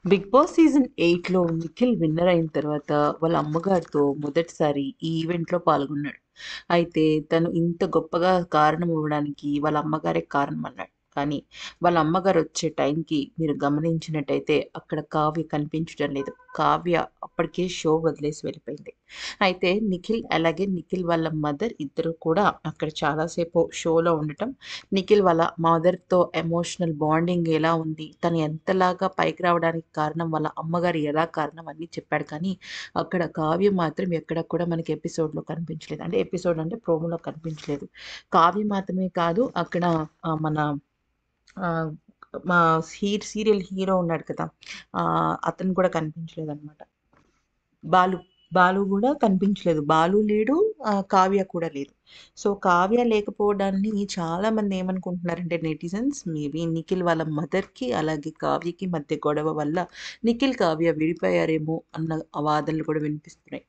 Big boss season 8లో Nikhil winner అయిన తర్వాత వాళ్ళ అమ్మగారితో మొదటిసారి ఈ ఈవెంట్‌లో పాల్గొన్నాడు. అయితే తను ఇంత గొప్పగా కారణం అవ్వడానికి వాళ్ళ అమ్మగారే కారణమన్నాడు. కానీ వాళ్ళ అమ్మగారు వచ్చే టైంకి మీరు గమనించినట్టయితే అక్కడ కావ్య కనిపించడం లేదు. కావ్య అప్పటికే షో వదిలేసి వెళ్ళిపోయింది. అయితే నిఖిల్ అలాగే నిఖిల్ వాళ్ళ మదర్ ఇద్దరు కూడా అక్కడ చాలా సేపు షోలో ఉండటం, నిఖిల్ వాళ్ళ మదర్‌తో ఎమోషనల్ బాండింగ్ ఎలా ఉంది? తను ఎంతలాగా పైకి రావడానికి కారణం వాళ్ళ అమ్మగారు ఎలా కారణం అన్నీ చెప్పాడు. కానీ అక్కడ కావ్య మాత్రం ఎక్కడ కూడా మనకి ఎపిసోడ్‌లో కనిపించలేదు. అంటే ఎపిసోడ్ అంటే ప్రోమోలో కనిపించలేదు. కావ్య మాత్రమే కాదు అక్కడ మన ఆహ్, మా సీరియల్ హీరో ఉన్నాడు కదా! అతను కూడా కనిపించలేదనమాట. బాలు. బాలు గూడా కనిపించలేదు. బాలు లేడు, కావ్య కూడా లేదు. సో, కావ్య లేకపోవడాన్ని చాలామంది ఏమనుకుంటున్నారంటే నెటిజన్స్ మేబీ నిఖిల్ వాళ్ళ మదర్‌కి, అలాగే కావ్యకి మధ్య గొడవ వల్ల నిఖిల్, కావ్య విడిపోయారేమో అన్న వాదనలు కూడా వినిపిస్తున్నాయి.